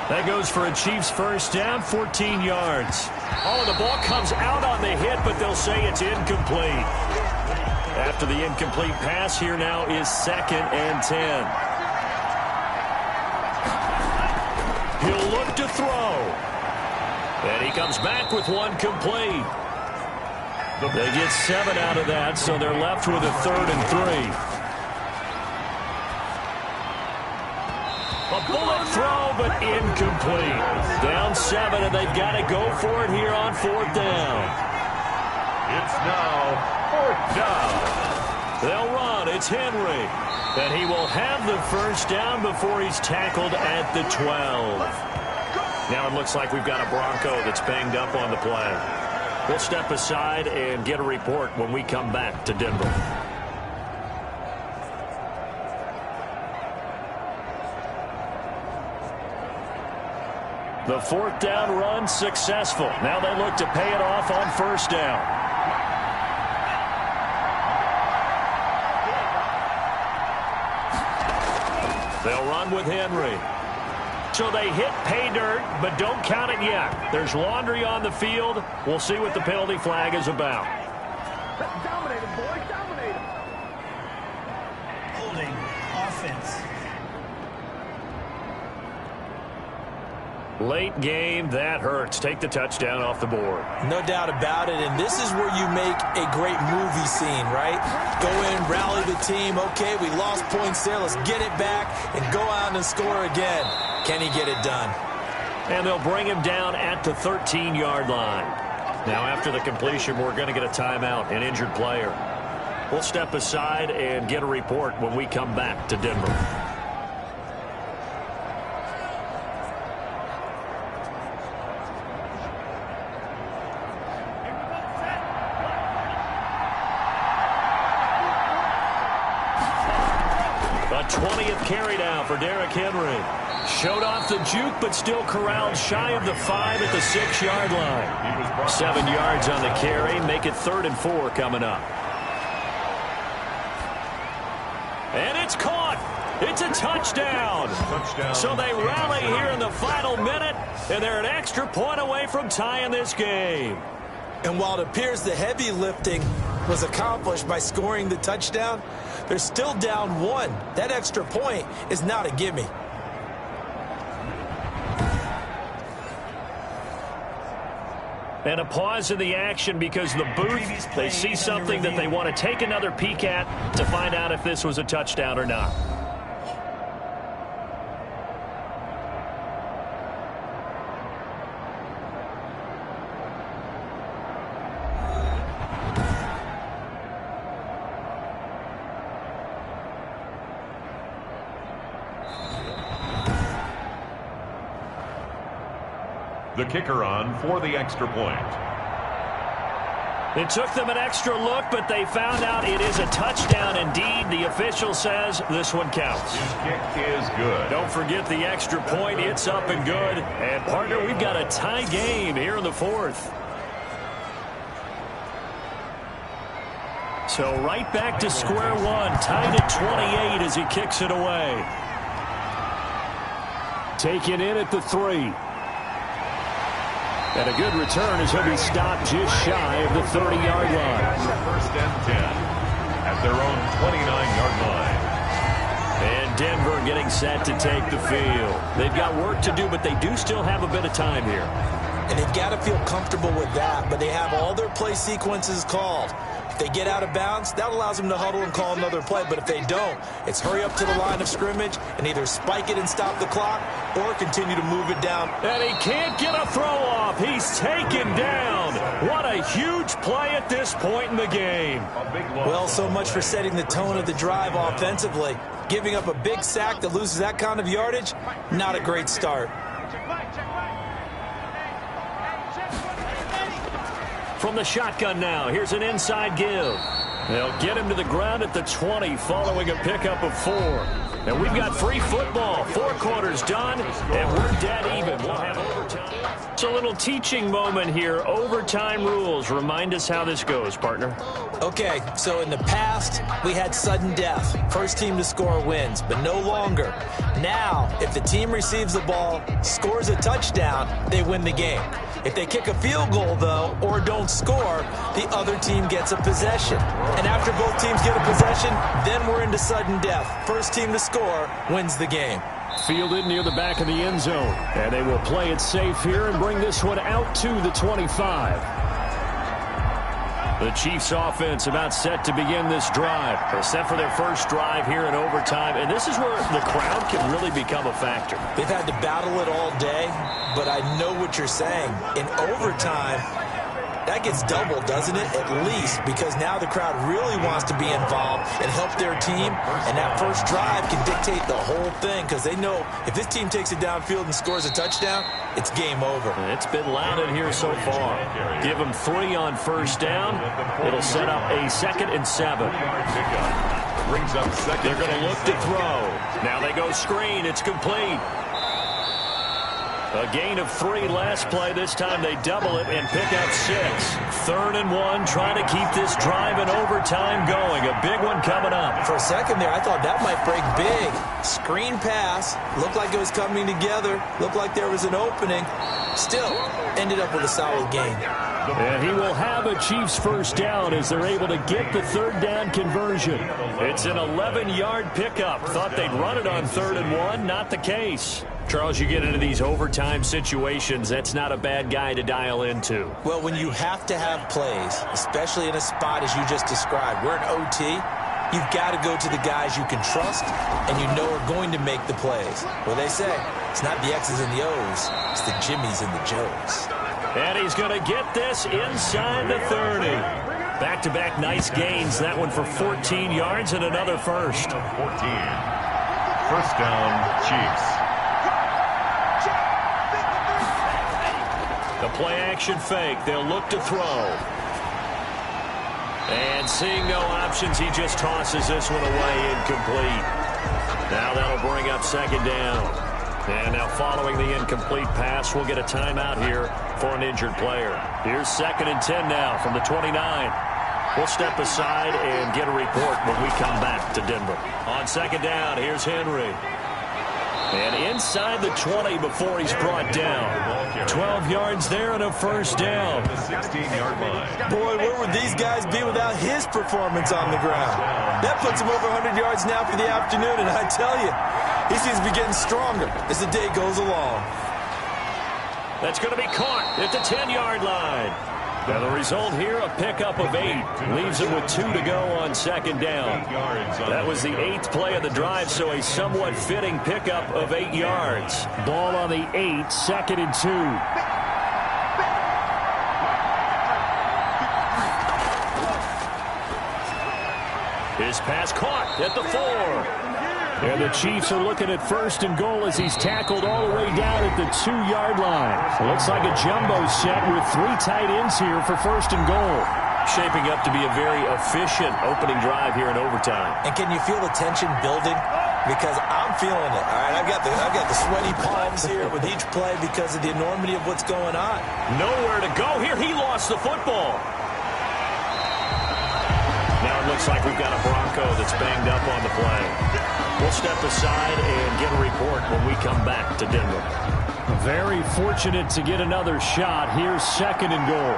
That goes for a Chiefs 1st down, 14 yards. Oh, the ball comes out on the hit, but they'll say it's incomplete. After the incomplete pass, here now is 2nd and 10. He'll look to throw. And he comes back with one complete. They get 7 out of that, so they're left with a 3rd and 3. A bullet throw, but incomplete. Down 7, and they've got to go for it here on 4th down. It's now 4th down. They'll run. It's Henry. And he will have the 1st down before he's tackled at the 12. Now it looks like we've got a Bronco that's banged up on the play. We'll step aside and get a report when we come back to Denver. The 4th down run successful. Now they look to pay it off on 1st down. They'll run with Henry. So they hit pay dirt, but don't count it yet. There's laundry on the field. We'll see what the penalty flag is about. Dominate him, boy. Dominate him. Holding offense. Late game, that hurts. Take the touchdown off the board. No doubt about it, and this is where you make a great movie scene, right? Go in, rally the team. Okay, we lost points there. Let's get it back and go out and score again. Can he get it done? And they'll bring him down at the 13-yard line. Now, after the completion, we're going to get a timeout, an injured player. We'll step aside and get a report when we come back to Denver. A 20th carry down for Derrick Henry. Showed off the juke, but still corralled shy of the 5 at the 6-yard line. 7 yards on the carry. Make it 3rd and 4 coming up. And it's caught. It's a touchdown. So they rally here in the final minute, and they're an extra point away from tying this game. And while it appears the heavy lifting was accomplished by scoring the touchdown, they're still down 1. That extra point is not a gimme. And a pause in the action because the booth, they see something that they want to take another peek at to find out if this was a touchdown or not. The kicker on for the extra point. It took them an extra look, but they found out it is a touchdown indeed. The official says this one counts. His kick is good. Don't forget the extra point. It's up and good. And, partner, we've got a tie game here in the 4th. So right back to square one. Tied at 28 as he kicks it away. Taken in at the 3. And a good return as he'll be stopped just shy of the 30-yard line. 1st and 10 at their own 29-yard line. And Denver getting set to take the field. They've got work to do, but they do still have a bit of time here. And they've got to feel comfortable with that, but they have all their play sequences called. If they get out of bounds, that allows them to huddle and call another play. But if they don't, it's hurry up to the line of scrimmage and either spike it and stop the clock or continue to move it down. And he can't get a throw off. He's taken down. What a huge play at this point in the game. Well, so much for setting the tone of the drive offensively. Giving up a big sack that loses that kind of yardage, not a great start. From the shotgun now, here's an inside give. They'll get him to the ground at the 20 following a pickup of 4. And we've got free football. 4 quarters done, and we're dead even. We'll have overtime. It's a little teaching moment here. Overtime rules. Remind us how this goes, partner. Okay, so in the past, we had sudden death. First team to score wins, but no longer. Now, if the team receives the ball, scores a touchdown, they win the game. If they kick a field goal, though, or don't score, the other team gets a possession. And after both teams get a possession, then we're into sudden death. First team to score wins the game. Fielded near the back of the end zone. And they will play it safe here and bring this one out to the 25. The Chiefs offense about set to begin this drive. They're set for their first drive here in overtime. And this is where the crowd can really become a factor. They've had to battle it all day, but I know what you're saying. In overtime, that gets doubled, doesn't it? At least, because now the crowd really wants to be involved and help their team. And that first drive can dictate the whole thing because they know if this team takes it downfield and scores a touchdown, it's game over. It's been loud in here so far. Give them 3 on first down. It'll set up a 2nd and 7. They're going to look to throw. Now they go screen. It's complete. A gain of 3 last play. This time they double it and pick up 6. 3rd and 1, trying to keep this drive in overtime going. A big one coming up. For a second there, I thought that might break big. Screen pass. Looked like it was coming together. Looked like there was an opening. Still, ended up with a solid gain. And he will have a Chiefs first down as they're able to get the 3rd down conversion. It's an 11-yard pickup. Thought they'd run it on 3rd and 1. Not the case. Charles, you get into these overtime situations, that's not a bad guy to dial into. Well, when you have to have plays, especially in a spot as you just described, we're in OT, you've got to go to the guys you can trust and you know are going to make the plays. Well, they say it's not the X's and the O's, it's the Jimmies and the Joes. And he's going to get this inside the 30. Back-to-back nice gains. That one for 14 yards and another first. 14. First down, Chiefs. The play-action fake. They'll look to throw. And seeing no options, he just tosses this one away incomplete. Now that'll bring up second down. And now following the incomplete pass, we'll get a timeout here for an injured player. Here's 2nd and 10 now from the 29. We'll step aside and get a report when we come back to Denver. On second down, here's Henry. And inside the 20 before he's brought down. 12 yards there and a first down. The 16-yard line. Boy, where would these guys be without his performance on the ground? That puts him over 100 yards now for the afternoon, and I tell you, he seems to be getting stronger as the day goes along. That's going to be caught at the 10-yard line. Now the result here, a pickup of 8. Leaves it with 2 to go on second down. That was the 8th play of the drive, so a somewhat fitting pickup of 8 yards. Ball on the 8, 2nd and 2. His pass caught at the 4. And the Chiefs are looking at 1st and goal as he's tackled all the way down at the 2-yard line. It looks like a jumbo set with 3 tight ends here for 1st and goal. Shaping up to be a very efficient opening drive here in overtime. And can you feel the tension building? Because I'm feeling it. All right, I've got the sweaty palms here with each play because of the enormity of what's going on. Nowhere to go here. He lost the football. Now it looks like we've got a Bronco that's banged up on the play. We'll step aside and get a report when we come back to Denver. Very fortunate to get another shot. Here's 2nd and goal.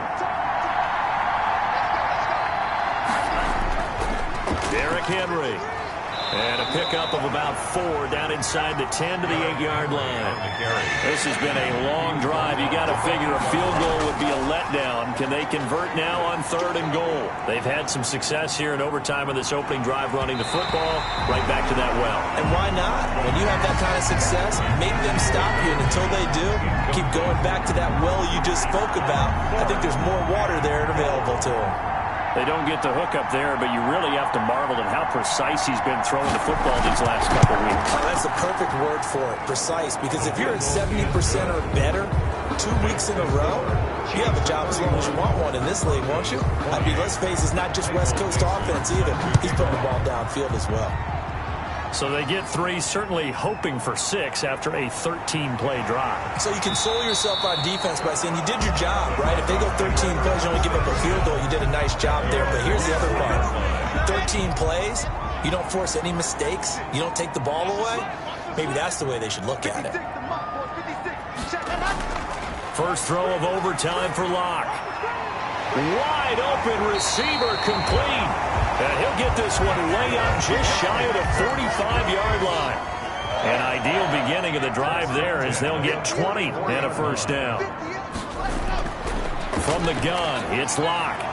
Derrick Henry. And a pickup of about 4 down inside the 10 to the 8-yard line. This has been a long drive. You got to figure a field goal would be a letdown. Can they convert now on 3rd and goal? They've had some success here in overtime in this opening drive running the football right back to that well. And why not? When you have that kind of success, make them stop you. And until they do, keep going back to that well you just spoke about. I think there's more water there available to them. They don't get the hook up there, but you really have to marvel at how precise he's been throwing the football these last couple weeks. Oh, that's a perfect word for it, precise, because if you're at 70% or better 2 weeks in a row, you have a job as long as you want one in this league, won't you? I mean, let's face it, it's not just West Coast offense either. He's putting the ball downfield as well. So they get 3, certainly hoping for 6 after a 13-play drive. So you console yourself on defense by saying you did your job, right? If they go 13 plays, you only give up a field goal, you did a nice job there. But here's the other part. 13 plays, you don't force any mistakes, you don't take the ball away. Maybe that's the way they should look at it. First throw of overtime for Locke. Wide open receiver complete. And he'll get this one way up just shy of the 45-yard line. An ideal beginning of the drive there as they'll get 20 and a first down. From the gun, it's Locke.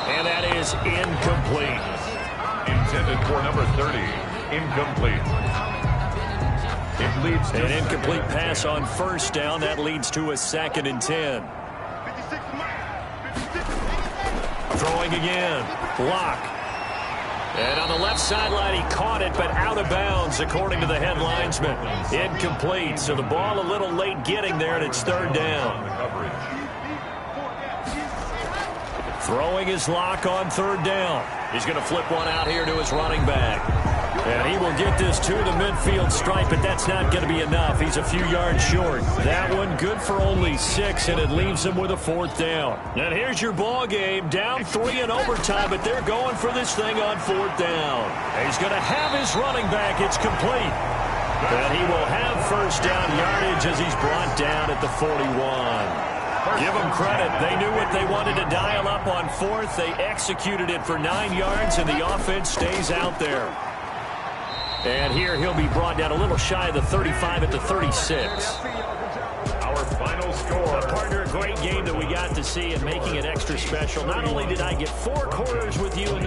And that is incomplete. Intended for number 30. Incomplete. It leads to an incomplete pass on first down. That leads to a 2nd and 10. Throwing again. Locke. And on the left sideline, he caught it, but out of bounds, according to the head linesman. Incomplete, so the ball a little late getting there, and it's 3rd down. Throwing his Locke on 3rd down. He's going to flip one out here to his running back. And he will get this to the midfield stripe, but that's not going to be enough. He's a few yards short. That one good for only 6, and it leaves him with a 4th down. And here's your ball game, down 3 in overtime, but they're going for this thing on 4th down. He's going to have his running back. It's complete. And he will have first down yardage as he's brought down at the 41. Give them credit. They knew what they wanted to dial up on 4th. They executed it for 9 yards, and the offense stays out there. And here he'll be brought down a little shy of the 35 at the 36. our final score. Partner, a great game that we got to see and making it extra special. Not only did I get 4 quarters with you in